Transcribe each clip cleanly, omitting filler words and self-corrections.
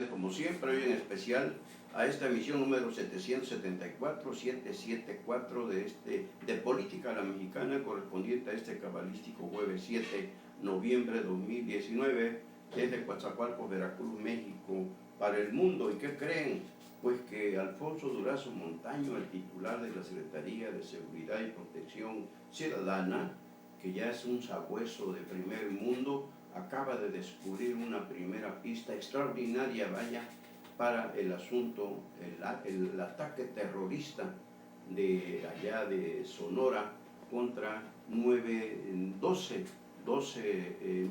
Como siempre, hoy en especial a esta emisión número 774 de Política a la Mexicana, correspondiente a este cabalístico jueves 7 de noviembre de 2019, desde Coatzacoalcos, Veracruz, México, para el mundo. ¿Y qué creen? Pues que Alfonso Durazo Montaño, el titular de la Secretaría de Seguridad y Protección Ciudadana, que ya es un sabueso de primer mundo, acaba de descubrir una primera pista extraordinaria, vaya, para el asunto, el ataque terrorista de allá de Sonora contra 12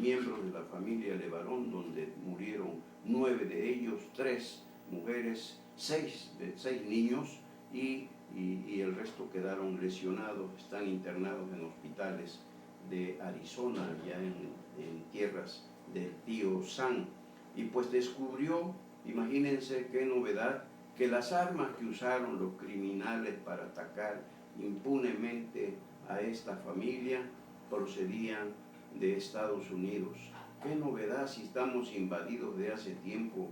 miembros de la familia Levarón, donde murieron 9 de ellos, 3 mujeres, 6 niños y el resto quedaron lesionados, están internados en hospitales de Arizona, allá en tierras del tío Sam. Y pues descubrió, imagínense qué novedad, que las armas que usaron los criminales para atacar impunemente a esta familia procedían de Estados Unidos. Qué novedad si estamos invadidos de hace tiempo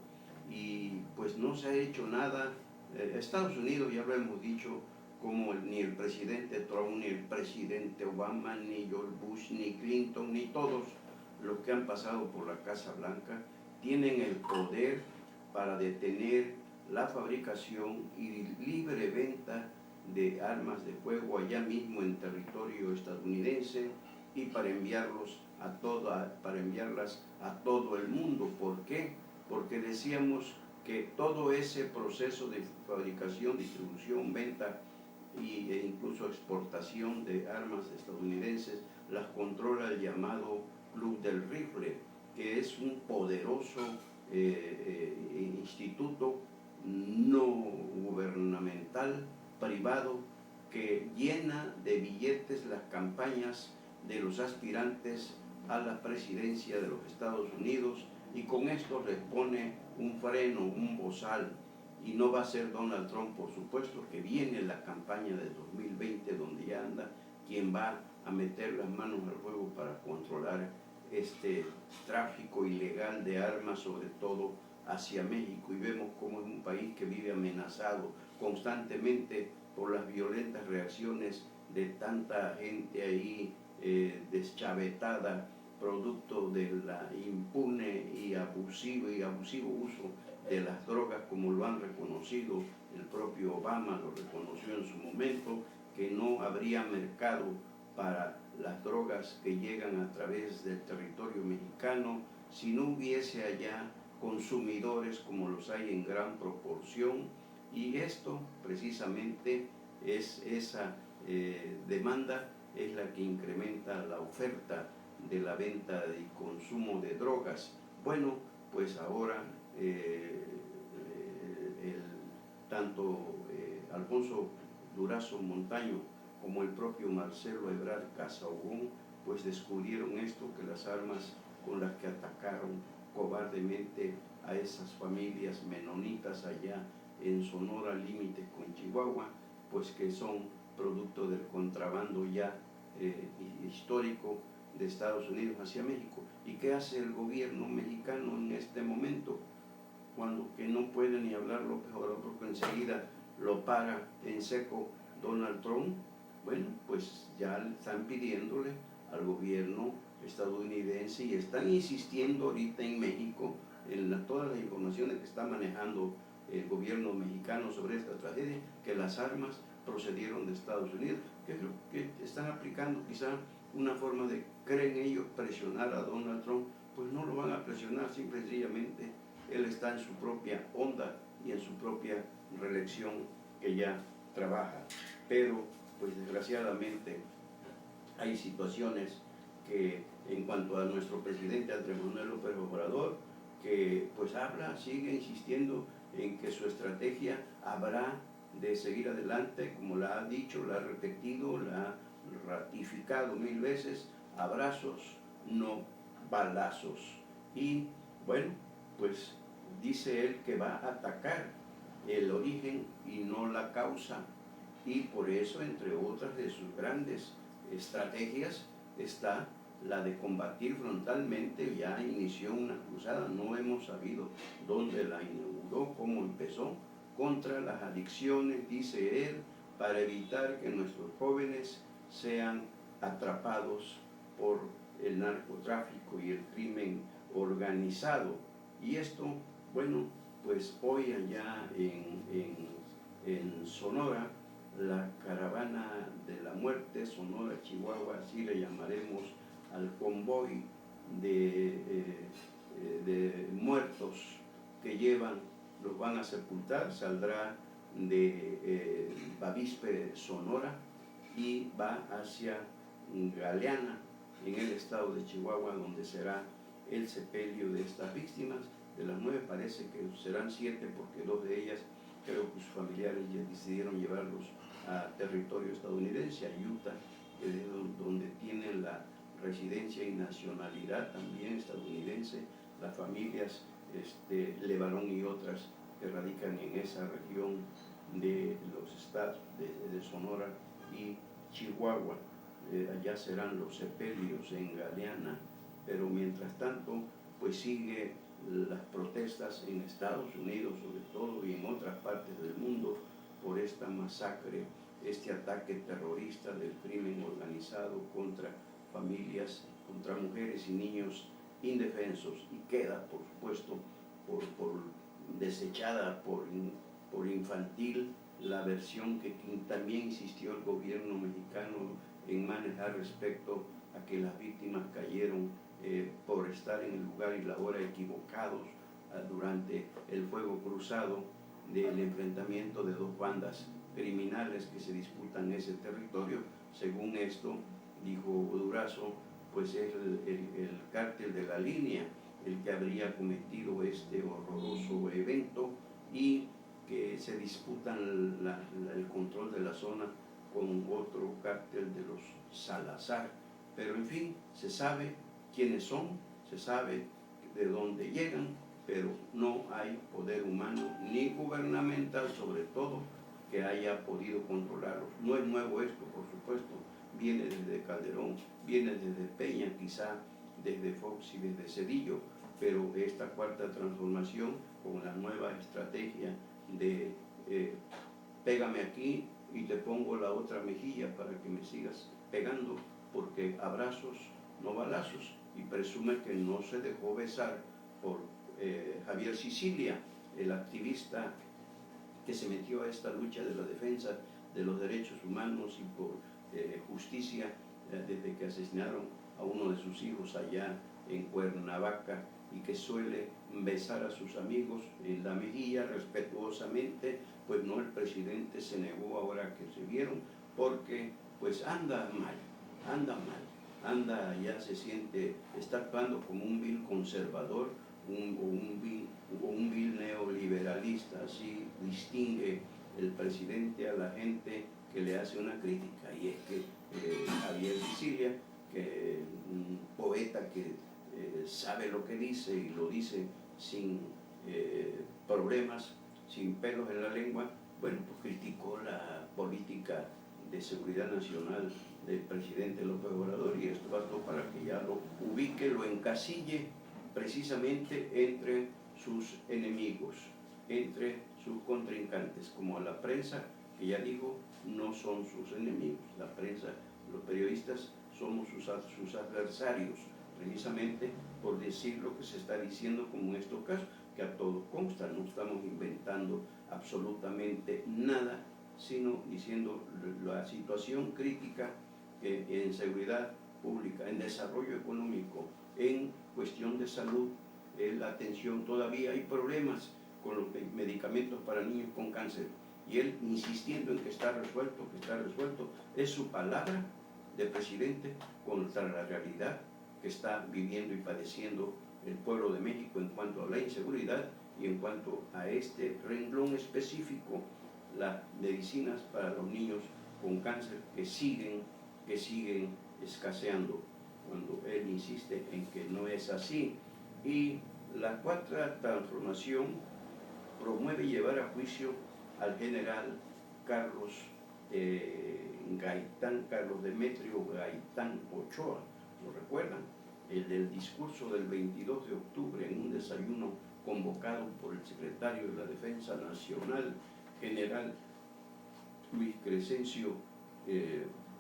y pues no se ha hecho nada. Estados Unidos, ya lo hemos dicho, como ni el presidente Trump, ni el presidente Obama, ni George Bush, ni Clinton, ni todos los que han pasado por la Casa Blanca, tienen el poder para detener la fabricación y libre venta de armas de fuego allá mismo en territorio estadounidense y para enviarlas a todo el mundo. ¿Por qué? Porque decíamos que todo ese proceso de fabricación, distribución, venta e incluso exportación de armas estadounidenses las controla el llamado Club del Rifle, que es un poderoso instituto no gubernamental, privado, que llena de billetes las campañas de los aspirantes a la presidencia de los Estados Unidos, y con esto les pone un freno, un bozal. Y no va a ser Donald Trump, por supuesto, que viene la campaña de 2020, donde ya anda, quien va a meter las manos al fuego para controlar este tráfico ilegal de armas, sobre todo hacia México. Y vemos cómo es un país que vive amenazado constantemente por las violentas reacciones de tanta gente ahí deschavetada, producto de la impune y abusivo uso de las drogas, como lo han reconocido. El propio Obama lo reconoció en su momento, que no habría mercado para las drogas que llegan a través del territorio mexicano si no hubiese allá consumidores como los hay en gran proporción. Y esto precisamente es esa demanda, es la que incrementa la oferta de la venta y consumo de drogas. Bueno, pues ahora tanto Alfonso Durazo Montaño como el propio Marcelo Ebrard Casaubon pues descubrieron esto, que las armas con las que atacaron cobardemente a esas familias menonitas allá en Sonora, límites con Chihuahua, pues que son producto del contrabando ya histórico de Estados Unidos hacia México. ¿Y qué hace el gobierno mexicano en este momento? Cuando que no puede ni hablar López Obrador, porque enseguida lo para en seco Donald Trump. Bueno, pues ya están pidiéndole al gobierno estadounidense y están insistiendo ahorita en México, en todas las informaciones que está manejando el gobierno mexicano sobre esta tragedia, que las armas procedieron de Estados Unidos, que es lo que están aplicando quizá una forma de, creen ellos, presionar a Donald Trump. Pues no lo van a presionar, simple y sencillamente él está en su propia onda y en su propia reelección que ya trabaja. Pero pues desgraciadamente hay situaciones que, en cuanto a nuestro presidente Andrés Manuel López Obrador, que pues sigue insistiendo en que su estrategia habrá de seguir adelante, como la ha dicho, la ha repetido, la ha ratificado 1000 veces: abrazos, no balazos. Y bueno, pues dice él que va a atacar el origen y no la causa, y por eso, entre otras de sus grandes estrategias, está la de combatir frontalmente, ya inició una cruzada, no hemos sabido dónde la inauguró, cómo empezó, contra las adicciones, dice él, para evitar que nuestros jóvenes sean atrapados por el narcotráfico y el crimen organizado. Y esto, bueno, pues hoy allá en Sonora, la caravana de la muerte, Sonora, Chihuahua, así le llamaremos al convoy de muertos que llevan, los van a sepultar, saldrá de Bavispe, Sonora, y va hacia Galeana, en el estado de Chihuahua, donde será el sepelio de estas víctimas. De las 9 parece que serán 7, porque 2 de ellas creo que sus familiares ya decidieron llevarlos a territorio estadounidense, a Utah, que es donde tienen la residencia y nacionalidad también estadounidense, las familias Levarón y otras que radican en esa región de los estados de Sonora y Chihuahua. Allá serán los sepelios en Galeana, pero mientras tanto pues sigue las protestas en Estados Unidos sobre todo y en otras partes del mundo por esta masacre, este ataque terrorista del crimen organizado contra familias, contra mujeres y niños indefensos, y queda por supuesto desechada por infantil la versión que también insistió el gobierno mexicano en manejar respecto a que las víctimas cayeron por estar en el lugar y la hora equivocados durante el fuego cruzado del enfrentamiento de 2 bandas criminales que se disputan ese territorio. Según esto, dijo Durazo, pues es el cártel de la Línea el que habría cometido este horroroso evento, y que se disputan el control de la zona con otro cártel de los Salazar. Pero en fin, se sabe quiénes son, se sabe de dónde llegan, pero no hay poder humano ni gubernamental, sobre todo, que haya podido controlarlos. No es nuevo esto, por supuesto, viene desde Calderón, viene desde Peña, quizá desde Fox y desde Zedillo, pero esta cuarta transformación con la nueva estrategia de pégame aquí y te pongo la otra mejilla para que me sigas pegando, porque abrazos no balazos, y presume que no se dejó besar por Javier Sicilia, el activista que se metió a esta lucha de la defensa de los derechos humanos y por justicia desde que asesinaron a uno de sus hijos allá en Cuernavaca, y que suele besar a sus amigos en la mejilla respetuosamente. Pues no, el presidente se negó ahora que se vieron, porque pues anda mal, ya se siente, está actuando como un vil conservador, un vil neoliberalista. Así distingue el presidente a la gente que le hace una crítica, y es que Javier Sicilia, que un poeta que sabe lo que dice y lo dice sin problemas, sin pelos en la lengua, bueno, pues criticó la política de seguridad nacional del presidente López Obrador, y esto bastó para que ya lo ubique, lo encasille precisamente entre sus enemigos, entre sus contrincantes, como a la prensa, que ya digo, no son sus enemigos. La prensa, los periodistas, somos sus adversarios, precisamente por decir lo que se está diciendo, como en estos casos, que a todos consta, no estamos inventando absolutamente nada, sino diciendo la situación crítica en seguridad pública, en desarrollo económico, en cuestión de salud, la atención. Todavía hay problemas con los medicamentos para niños con cáncer, y él insistiendo en que está resuelto, es su palabra de presidente contra la realidad que está viviendo y padeciendo el pueblo de México en cuanto a la inseguridad y en cuanto a este renglón específico, las medicinas para los niños con cáncer que siguen escaseando, cuando él insiste en que no es así. Y la cuarta transformación promueve llevar a juicio al general Carlos Demetrio Gaitán Ochoa, lo recuerdan, el del discurso del 22 de octubre en un desayuno convocado por el secretario de la Defensa Nacional, general Luis Crescencio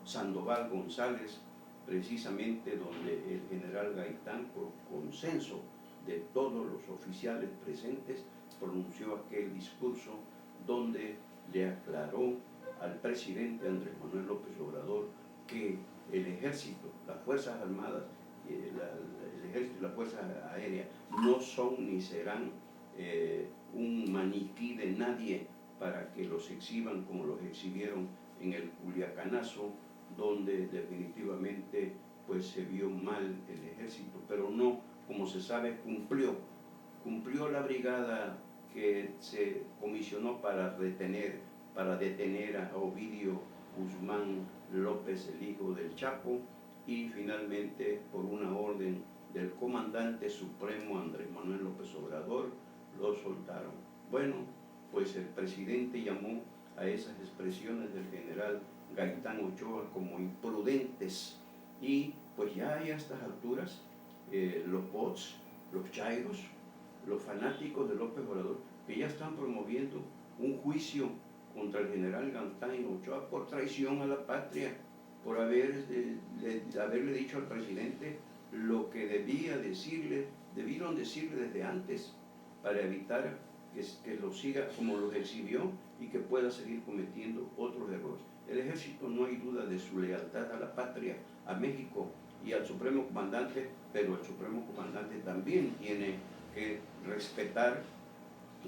Sandoval González, precisamente donde el general Gaitán, por consenso de todos los oficiales presentes, pronunció aquel discurso donde le aclaró al presidente Andrés Manuel López Obrador que el ejército, las Fuerzas Armadas, el ejército y las Fuerzas Aéreas no son ni serán un maniquí de nadie para que los exhiban como los exhibieron en el Culiacanazo, donde definitivamente pues se vio mal el ejército, pero no, como se sabe, cumplió la brigada que se comisionó para detener a Ovidio Guzmán López, el hijo del Chapo, y finalmente por una orden del comandante supremo Andrés Manuel López Obrador lo soltaron. Bueno, pues el presidente llamó a esas expresiones del general Gaitán Ochoa como imprudentes, y pues ya a estas alturas los bots, los chairos, los fanáticos de López Obrador, que ya están promoviendo un juicio contra el general Gaitán Ochoa por traición a la patria, por haberle dicho al presidente lo que debieron decirle desde antes, para evitar que lo siga como los exhibió y que pueda seguir cometiendo otros errores. El ejército no hay duda de su lealtad a la patria, a México y al Supremo Comandante, pero el Supremo Comandante también tiene que respetar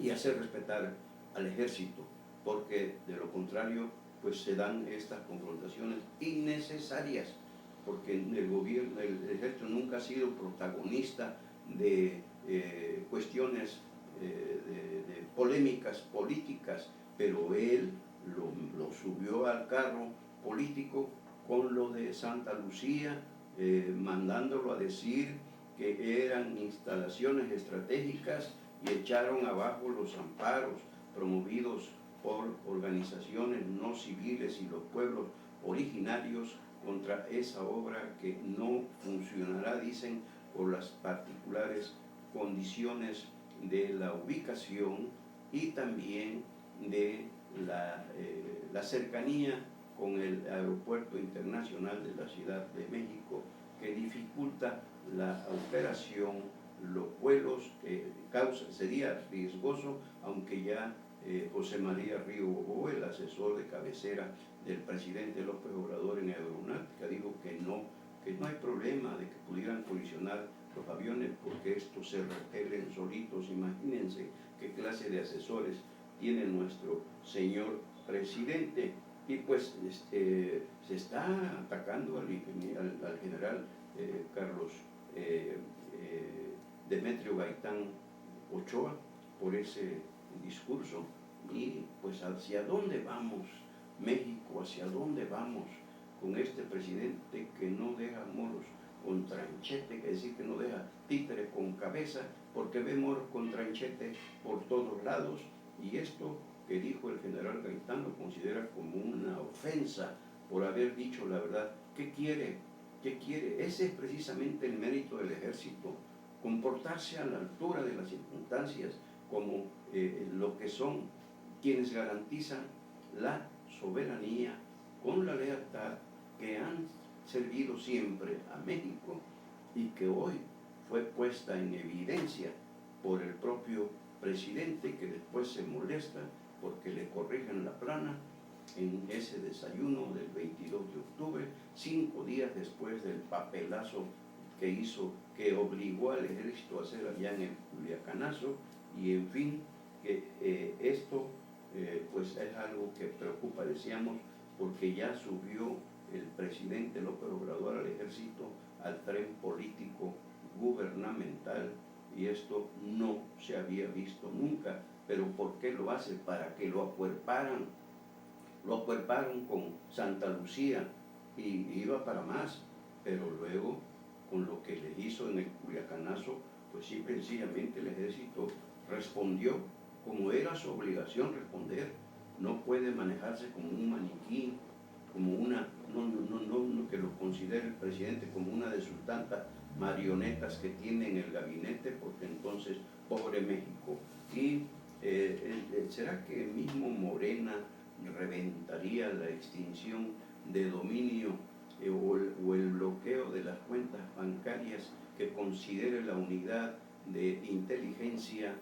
y hacer respetar al ejército, porque de lo contrario pues se dan estas confrontaciones innecesarias, porque el ejército nunca ha sido protagonista de cuestiones de polémicas políticas, pero él lo subió al carro político con lo de Santa Lucía, mandándolo a decir que eran instalaciones estratégicas, y echaron abajo los amparos promovidos por organizaciones no civiles y los pueblos originarios contra esa obra que no funcionará, dicen, por las particulares condiciones de la ubicación y también de la cercanía con el Aeropuerto Internacional de la Ciudad de México, que dificulta la operación, los vuelos, sería riesgoso, aunque ya José María Río Bobo, el asesor de cabecera del presidente López Obrador en aeronáutica, dijo que no hay problema de que pudieran colisionar los aviones, porque estos se repelen solitos. Imagínense qué clase de asesores tiene nuestro señor presidente. Y pues se está atacando al general Carlos Demetrio Gaitán Ochoa por ese discurso. Y pues hacia dónde vamos, México, hacia dónde vamos con este presidente que no deja moros con tranchete, que decir que no deja títere con cabeza, porque ve moros con tranchete por todos lados. Y esto que dijo el general Gaitán lo considera como una ofensa por haber dicho la verdad. ¿Qué quiere? ¿Qué quiere? Ese es precisamente el mérito del ejército, comportarse a la altura de las circunstancias, como lo que son quienes garantizan la soberanía con la lealtad que han servido siempre a México, y que hoy fue puesta en evidencia por el propio presidente, que después se molesta porque le corrigen la plana en ese desayuno del 22 de octubre, 5 días después del papelazo que hizo, que obligó al ejército a hacer allá en el Culiacanazo. Y en fin, que esto pues es algo que preocupa, decíamos, porque ya subió el presidente López Obrador al ejército al tren político gubernamental, y esto no se había visto nunca. Pero ¿por qué lo hace? Para que lo acuerparan con Santa Lucía, y iba para más, pero luego con lo que le hizo en el Culiacanazo, pues sí, sencillamente el ejército respondió como era su obligación responder. No puede manejarse como un maniquí, como una, no que lo considere el presidente como una de sus tantas marionetas que tiene en el gabinete, porque entonces, pobre México. Y ¿será que mismo Morena reventaría la extinción de dominio o el bloqueo de las cuentas bancarias que considere la unidad de inteligencia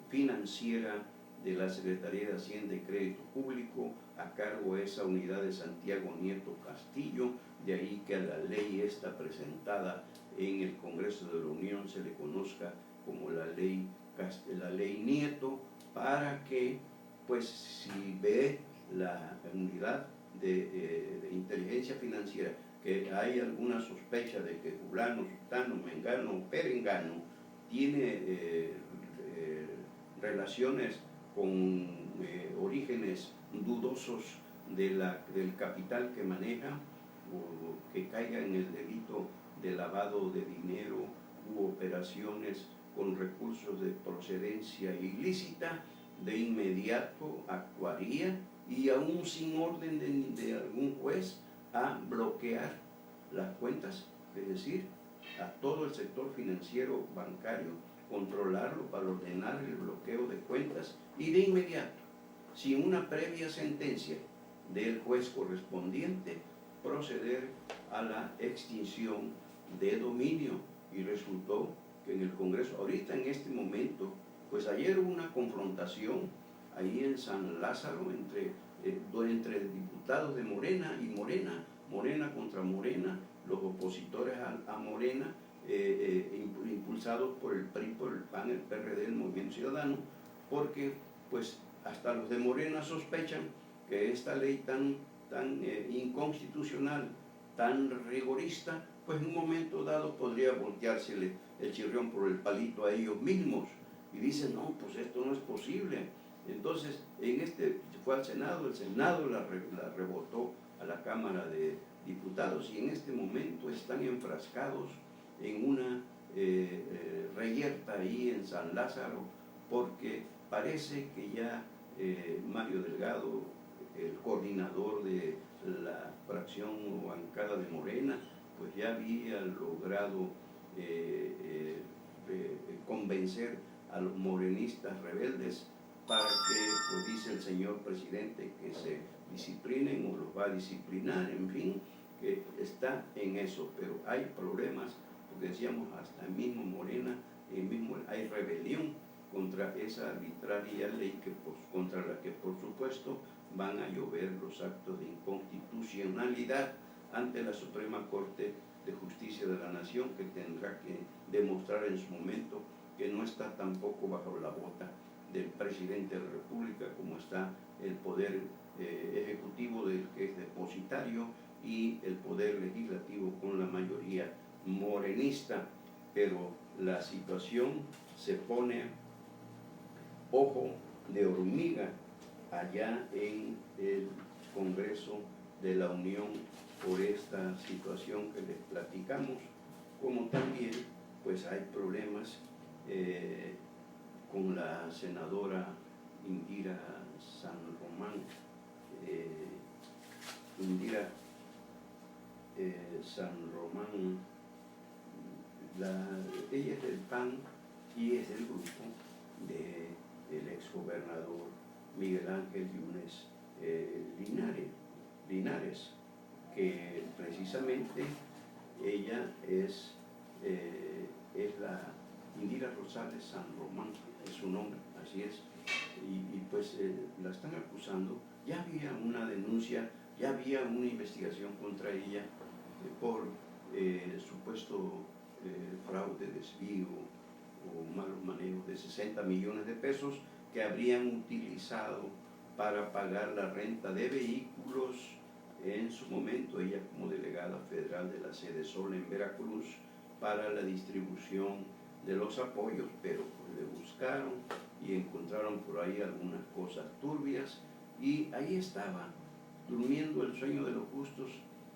financiera de la Secretaría de Hacienda y Crédito Público, a cargo de esa unidad de Santiago Nieto Castillo? De ahí que a la ley esta presentada en el Congreso de la Unión se le conozca como la ley Nieto, para que, pues, si ve la unidad de inteligencia financiera que hay alguna sospecha de que fulano, sutano, mengano o perengano tiene relaciones con orígenes dudosos del capital que maneja, o que caiga en el delito de lavado de dinero u operaciones con recursos de procedencia ilícita, de inmediato actuaría, y aún sin orden de algún juez, a bloquear las cuentas, es decir, a todo el sector financiero bancario, controlarlo para ordenar el bloqueo de cuentas y de inmediato, sin una previa sentencia del juez correspondiente, proceder a la extinción de dominio. Y resultó que en el Congreso, ahorita en este momento, pues ayer hubo una confrontación ahí en San Lázaro entre diputados de Morena y Morena contra Morena, los opositores a Morena, impulsados por el PRI, por el PAN, el PRD, el Movimiento Ciudadano, porque pues hasta los de Morena sospechan que esta ley tan inconstitucional, tan rigorista, pues en un momento dado podría volteársele el chirrión por el palito a ellos mismos, y dicen, no, pues esto no es posible. Entonces, fue al Senado, el Senado la rebotó a la Cámara de Diputados, y en este momento están enfrascados en una reyerta ahí en San Lázaro, porque parece que ya Mario Delgado, el coordinador de la fracción o bancada de Morena, pues ya había logrado convencer a los morenistas rebeldes para que, pues dice el señor presidente, que se disciplinen o los va a disciplinar, en fin, que está en eso. Pero hay problemas, porque decíamos, hasta el mismo Morena, hay rebelión contra esa arbitraria ley contra la que, por supuesto, van a llover los actos de inconstitucionalidad ante la Suprema Corte de Justicia de la Nación, que tendrá que demostrar en su momento que no está tampoco bajo la bota del presidente de la República, como está el poder ejecutivo, del que es depositario, y el poder legislativo con la mayoría morenista. Pero la situación se pone ojo de hormiga allá en el Congreso de la Unión por esta situación que les platicamos, como también pues hay problemas con la senadora Indira San Román, San Román, ella es del PAN y es del grupo del exgobernador Miguel Ángel Yunes Linares, que precisamente ella es la Indira Rosales San Román, es su nombre, así es, y pues la están acusando. Ya había una denuncia, ya había una investigación contra ella por supuesto fraude, desvío o malos manejos de 60 millones de pesos que habrían utilizado para pagar la renta de vehículos en su momento, ella como delegada federal de la sede Sol en Veracruz, para la distribución de los apoyos, pero pues le buscaron y encontraron por ahí algunas cosas turbias, y ahí estaba durmiendo el sueño de los justos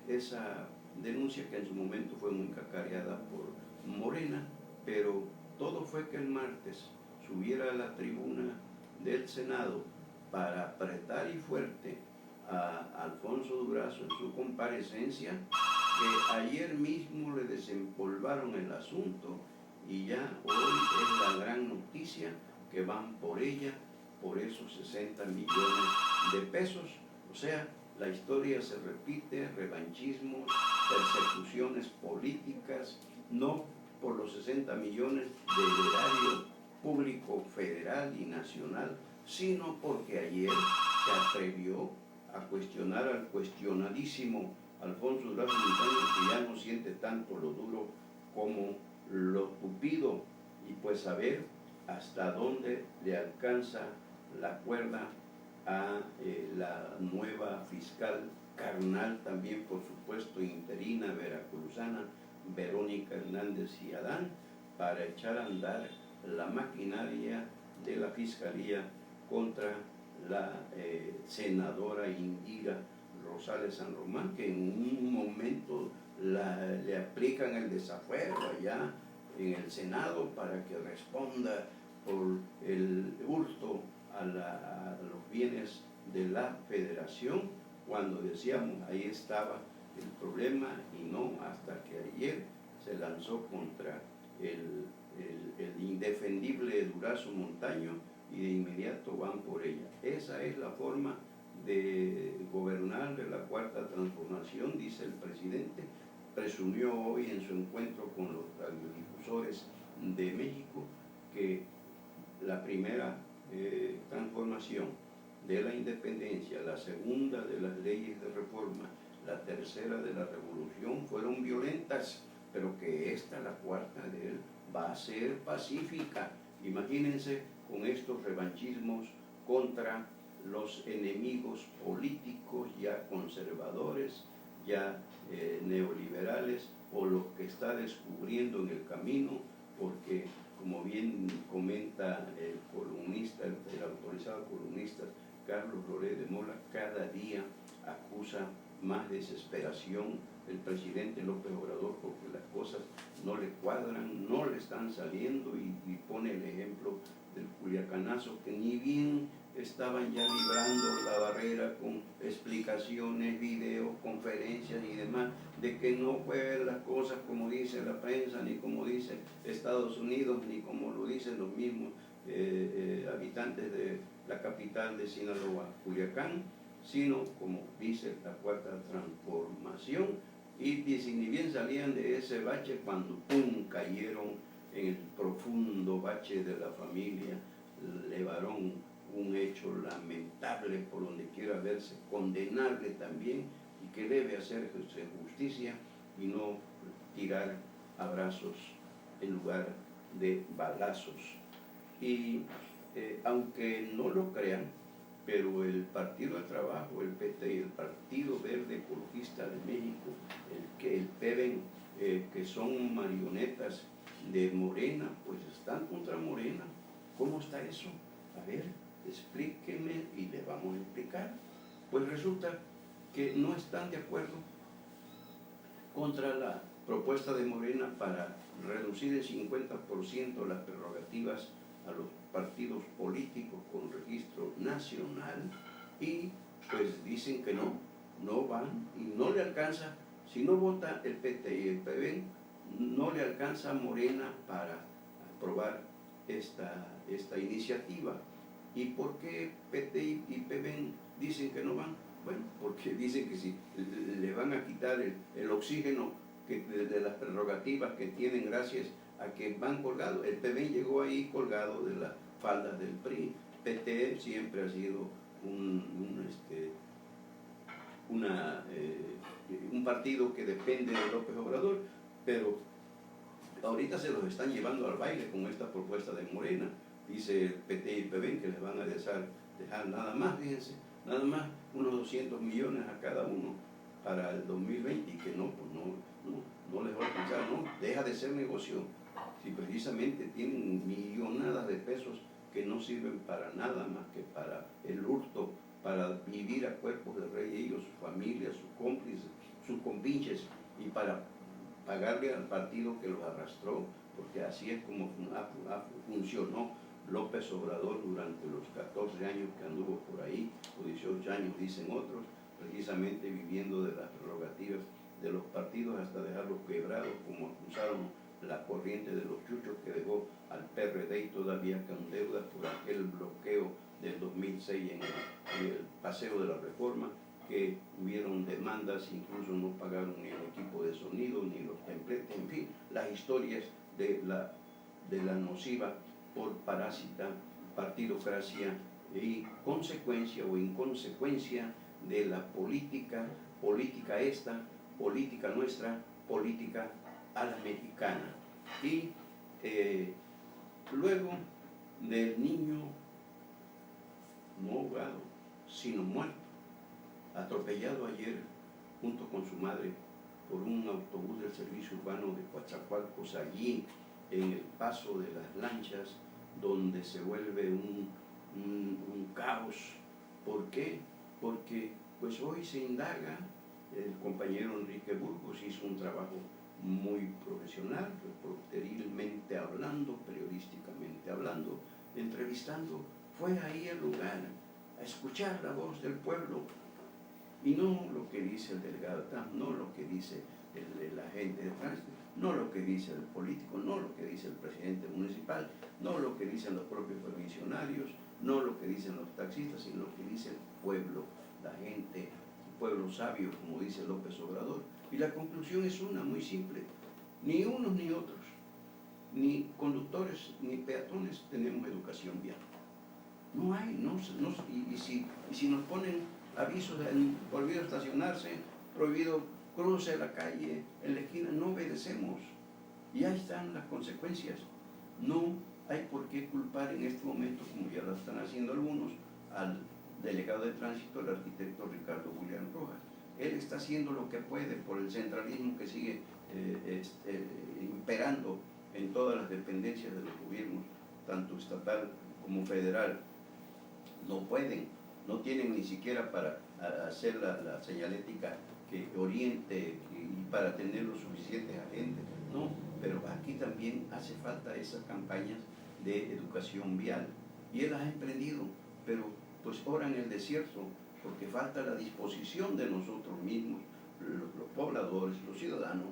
esa denuncia, que en su momento fue muy cacareada por Morena, pero todo fue que el martes subiera a la tribuna del Senado para apretar y fuerte a Alfonso Durazo en su comparecencia que ayer mismo le desempolvaron el asunto y ya hoy es la gran noticia que van por ella, por esos 60 millones de pesos. O sea, la historia se repite, revanchismo, persecuciones políticas, no por los 60 millones del erario público federal y nacional, sino porque ayer se atrevió a cuestionar al cuestionadísimo Alfonso Durazo Montaño, que ya no siente tanto lo duro como lo tupido, y pues saber hasta dónde le alcanza la cuerda a la nueva fiscal carnal, también por supuesto interina veracruzana, Verónica Hernández y Adán, para echar a andar la maquinaria de la fiscalía contra la senadora Indira Rosales San Román, que en un momento le aplican el desafuero allá en el Senado para que responda por el hurto a los bienes de la federación, cuando decíamos ahí estaba el problema, y no hasta que ayer se lanzó contra el indefendible Durazo Montaño y de inmediato van por ella. Esa es la forma de gobernar de la Cuarta Transformación, dice el presidente. Presumió hoy en su encuentro con los radiodifusores de México que la primera transformación de la independencia, la segunda de las leyes de reforma, la tercera de la revolución fueron violentas, pero que esta, la cuarta de él, va a ser pacífica. Imagínense con estos revanchismos contra los enemigos políticos ya conservadores, ya neoliberales, o los que está descubriendo en el camino, porque como bien comenta el columnista, el autorizado columnista Carlos Loret de Mola, cada día acusa más desesperación el presidente López Obrador porque las cosas no le cuadran, no le están saliendo, y pone el ejemplo del Culiacanazo, que ni bien estaban ya librando la barrera con explicaciones, videos, conferencias y demás, de que no fue las cosas como dice la prensa, ni como dice Estados Unidos, ni como lo dicen los mismos habitantes de la capital de Sinaloa, Culiacán, sino como dice la Cuarta Transformación, y ni bien salían de ese bache cuando ¡pum!, cayeron en el profundo bache de la familia Levarón, un hecho lamentable por donde quiera verse, condenable también, y que debe hacerse justicia y no tirar abrazos en lugar de balazos. Y aunque no lo crean, pero el Partido del Trabajo, el PT y el Partido Verde Ecologista de México, el PEVEN, que son marionetas de Morena, pues están contra Morena. ¿Cómo está eso? A ver, explíqueme y le vamos a explicar. Pues resulta que no están de acuerdo contra la propuesta de Morena para reducir el 50% las prerrogativas a los partidos políticos con registro nacional, y pues dicen que no van y no le alcanza. Si no vota el PT y el PV, no le alcanza a Morena para aprobar esta iniciativa. ¿Y por qué PT y PV dicen que no van? Bueno, porque dicen que si le van a quitar el oxígeno de las prerrogativas que tienen gracias a que van colgados. El PV llegó ahí colgado de las faldas del PRI. PT siempre ha sido un partido que depende de López Obrador, pero ahorita se los están llevando al baile con esta propuesta de Morena. Dice el PT y el PV que les van a dejar nada más, fíjense, nada más unos 200 millones a cada uno para el 2020, y que no les va a alcanzar, no, deja de ser negocio. Si precisamente tienen millonadas de pesos que no sirven para nada más que para el hurto, para vivir a cuerpos de rey, ellos, sus familias, sus cómplices, sus compinches, y para pagarle al partido que los arrastró, porque así es como funcionó López Obrador durante los 14 años que anduvo por ahí, o 18 años dicen otros, precisamente viviendo de las prerrogativas de los partidos hasta dejarlos quebrados, como acusaron la corriente de los chuchos que dejó al PRD y todavía con deudas por aquel bloqueo del 2006 en el Paseo de la Reforma, que hubieron demandas, incluso no pagaron ni el equipo de sonido, ni los templetes, en fin, las historias de la nociva por parásita, partidocracia y consecuencia o inconsecuencia de la política esta, política nuestra, política a la mexicana. Y luego del niño no ahogado, sino muerto, atropellado ayer junto con su madre por un autobús del servicio urbano de Coatzacoalcos, allí en el paso de las lanchas, donde se vuelve un caos. ¿Por qué? Porque pues hoy se indaga, el compañero Enrique Burgos hizo un trabajo muy profesional, reporterilmente hablando, periodísticamente hablando, entrevistando, fue ahí al lugar a escuchar la voz del pueblo y no lo que dice el delegado, no lo que dice el agente de tránsito, no lo que dice el político, no lo que dice el presidente municipal, no lo que dicen los propios permisionarios, no lo que dicen los taxistas, sino lo que dice el pueblo, la gente, el pueblo sabio, como dice López Obrador. Y la conclusión es una, muy simple: ni unos ni otros, ni conductores ni peatones tenemos educación vial. No hay, y si nos ponen avisos de prohibido estacionarse, prohibido cruce la calle, en la esquina, no obedecemos. Y ahí están las consecuencias. No hay por qué culpar en este momento, como ya lo están haciendo algunos, al delegado de tránsito, el arquitecto Ricardo Julián Rojas. Él está haciendo lo que puede por el centralismo que sigue imperando en todas las dependencias de los gobiernos, tanto estatal como federal. No pueden, no tienen ni siquiera para hacer la señalética que oriente y para tener los suficientes agentes, no, pero aquí también hace falta esas campañas de educación vial y él las ha emprendido, pero pues ahora en el desierto, porque falta la disposición de nosotros mismos, los pobladores, los ciudadanos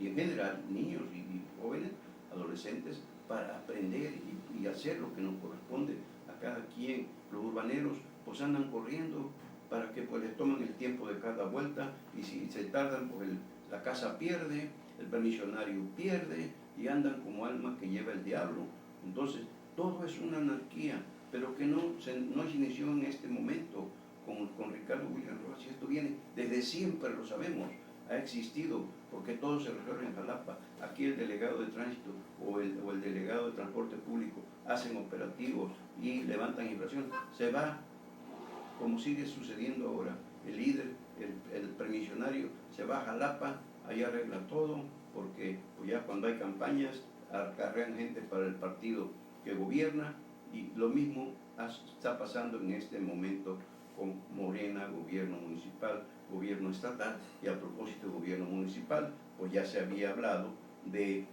y en general niños y jóvenes, adolescentes, para aprender y hacer lo que nos corresponde a cada quien. Los urbaneros pues andan corriendo para que pues les tomen el tiempo de cada vuelta y si se tardan pues la casa pierde, el permisionario pierde y andan como alma que lleva el diablo. Entonces todo es una anarquía, pero que no se inició en este momento con Ricardo William Rojas, y esto viene desde siempre, lo sabemos, ha existido, porque todo se resuelve en Jalapa. Aquí el delegado de tránsito o el delegado de transporte público hacen operativos y levantan infracción, se va, como sigue sucediendo ahora, el líder, el permisionario se va a Jalapa, ahí arregla todo, porque pues ya cuando hay campañas acarrean gente para el partido que gobierna, y lo mismo está pasando en este momento con Morena, gobierno municipal, gobierno estatal. Y a propósito de gobierno municipal, pues ya se había hablado de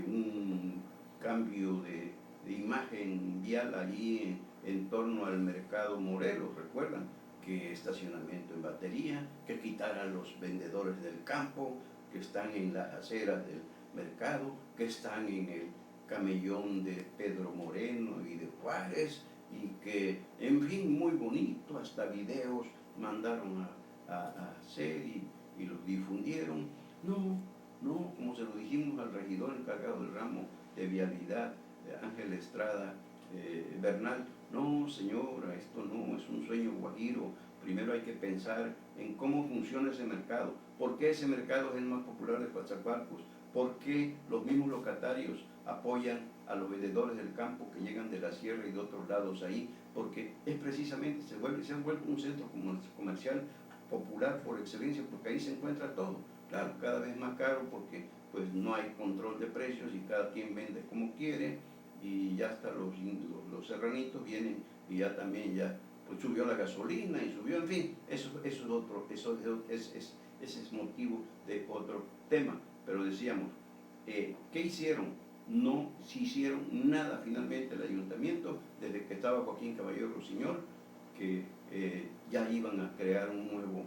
un cambio de imagen vial allí en torno al mercado Morelos, ¿recuerdan? Que estacionamiento en batería, que quitaran los vendedores del campo, que están en las aceras del mercado, que están en el camellón de Pedro Moreno y de Juárez, y que, en fin, muy bonito, hasta videos mandaron a hacer y los difundieron. No, como se lo dijimos al regidor encargado del ramo de vialidad, Ángel Estrada Bernal, no señora, esto no es un sueño guajiro. Primero hay que pensar en cómo funciona ese mercado, por qué ese mercado es el más popular de Coatzacoalcos, por qué los mismos locatarios apoyan a los vendedores del campo que llegan de la sierra y de otros lados ahí, porque es precisamente, se ha vuelto un centro comercial popular por excelencia, porque ahí se encuentra todo. Claro, cada vez más caro porque pues no hay control de precios y cada quien vende como quiere, y ya hasta los serranitos vienen y ya también pues subió la gasolina y subió, en fin, ese es motivo de otro tema. Pero decíamos, ¿qué hicieron? no se hicieron nada finalmente el ayuntamiento, desde que estaba Joaquín Caballero Rossiñol, que ya iban a crear un nuevo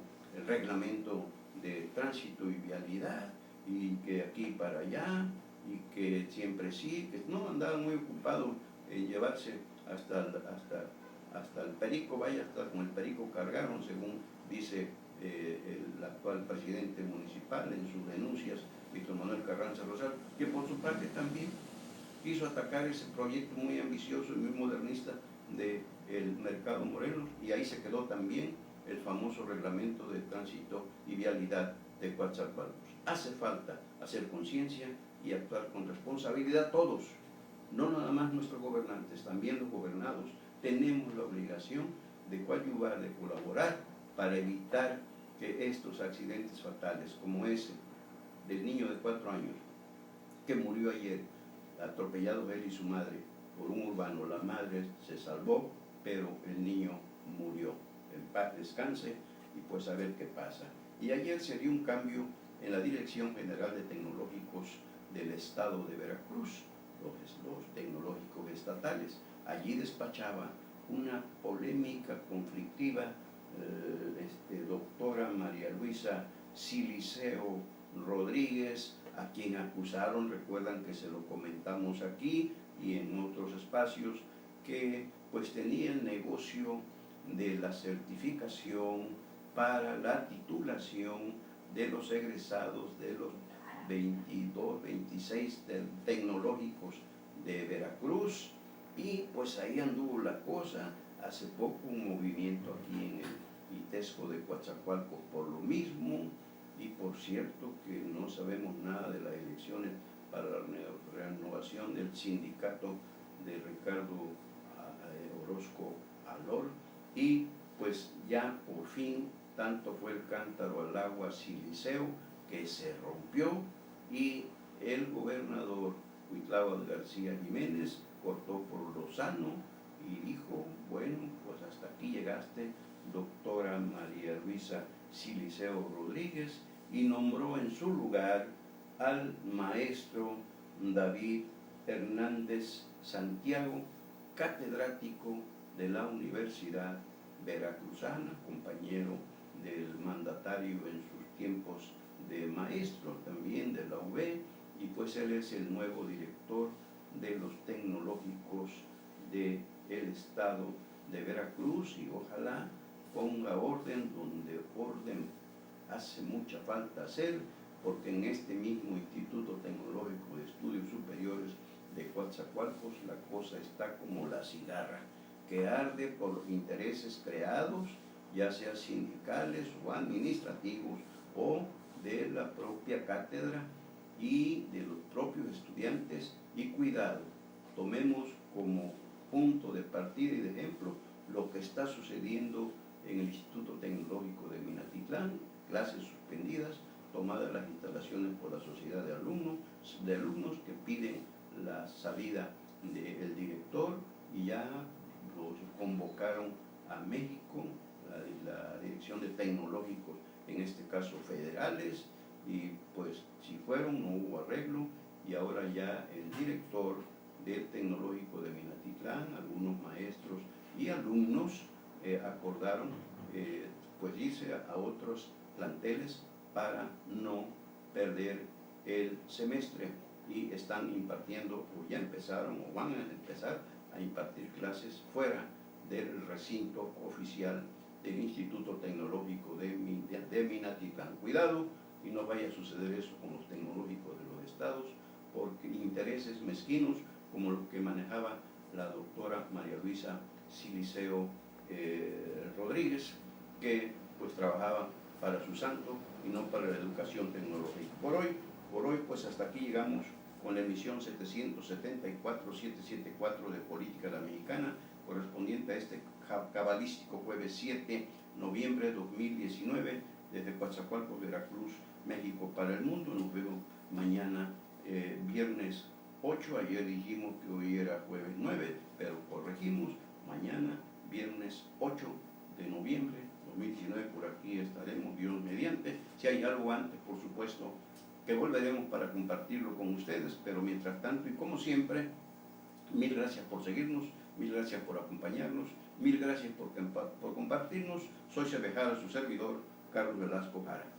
reglamento de tránsito y vialidad, y que aquí para allá, y que siempre sí, que no, andaban muy ocupados en llevarse hasta el perico, vaya, hasta con el perico cargaron, según dice el actual presidente municipal en sus denuncias, Víctor Manuel Carranza Rosal, que por su parte también quiso atacar ese proyecto muy ambicioso y muy modernista del Mercado Morelos, y ahí se quedó también el famoso reglamento de tránsito y vialidad de Coatzacoalcos. Hace falta hacer conciencia y actuar con responsabilidad todos, no nada más nuestros gobernantes, también los gobernados tenemos la obligación de coadyuvar, de colaborar para evitar que estos accidentes fatales, como ese del niño de 4 años que murió ayer, atropellado él y su madre por un urbano, la madre se salvó, pero el niño murió. En paz descanse y pues a ver qué pasa. Y ayer se dio un cambio en la Dirección General de Tecnológicos del Estado de Veracruz, los tecnológicos estatales. Allí despachaba una polémica conflictiva doctora María Luisa Siliceo Rodríguez, a quien acusaron, recuerdan que se lo comentamos aquí y en otros espacios, que pues tenía el negocio de la certificación para la titulación de los egresados de los 22, 26 tecnológicos de Veracruz, y pues ahí anduvo la cosa. Hace poco un movimiento aquí en el ITESCO de Coatzacoalcos por lo mismo, y por cierto que no sabemos nada de las elecciones para la renovación del sindicato de Ricardo Orozco Alor, y pues ya por fin tanto fue el cántaro al agua Siliceo que se rompió, y el gobernador Cuitláhuac García Jiménez cortó por lo sano y dijo, bueno, pues hasta aquí llegaste, doctora María Luisa Siliceo Rodríguez, y nombró en su lugar al maestro David Hernández Santiago, catedrático de la Universidad Veracruzana, compañero del mandatario en sus tiempos de maestro también de la UB, y pues él es el nuevo director de los tecnológicos del estado de Veracruz, y ojalá ponga orden donde orden hace mucha falta hacer, porque en este mismo Instituto Tecnológico de Estudios Superiores de Coatzacoalcos la cosa está como la cigarra, que arde por intereses creados, ya sea sindicales o administrativos o de la propia cátedra y de los propios estudiantes. Y cuidado, tomemos como punto de partida y de ejemplo lo que está sucediendo en el Instituto Tecnológico de Minatitlán, clases suspendidas, tomadas las instalaciones por la sociedad de alumnos que piden la salida del director, y ya los convocaron a México, la Dirección de Tecnológicos, en este caso federales, y pues si fueron no hubo arreglo, y ahora ya el director del Tecnológico de Minatitlán, algunos maestros y alumnos acordaron pues irse a otros planteles para no perder el semestre, y están impartiendo, o ya empezaron, o van a empezar a impartir clases fuera del recinto oficial del Instituto Tecnológico de Minatitlán. Cuidado y no vaya a suceder eso con los tecnológicos de los estados, porque intereses mezquinos como los que manejaba la doctora María Luisa Siliceo Rodríguez, que pues trabajaba para su santo y no para la educación tecnológica. Por hoy pues hasta aquí llegamos con la emisión 774 de Política a la Mexicana, correspondiente a este cabalístico jueves 7 de noviembre de 2019, desde Coatzacoalcos, Veracruz, México para el mundo. Nos vemos mañana viernes 8, ayer dijimos que hoy era jueves 9, pero corregimos, mañana viernes 8 de noviembre 2019, por aquí estaremos, Dios mediante. Si hay algo antes, por supuesto, que volveremos para compartirlo con ustedes, pero mientras tanto y como siempre, mil gracias por seguirnos, mil gracias por acompañarnos, mil gracias por compartirnos. Soy Sebejara, su servidor, Carlos Velasco Jara.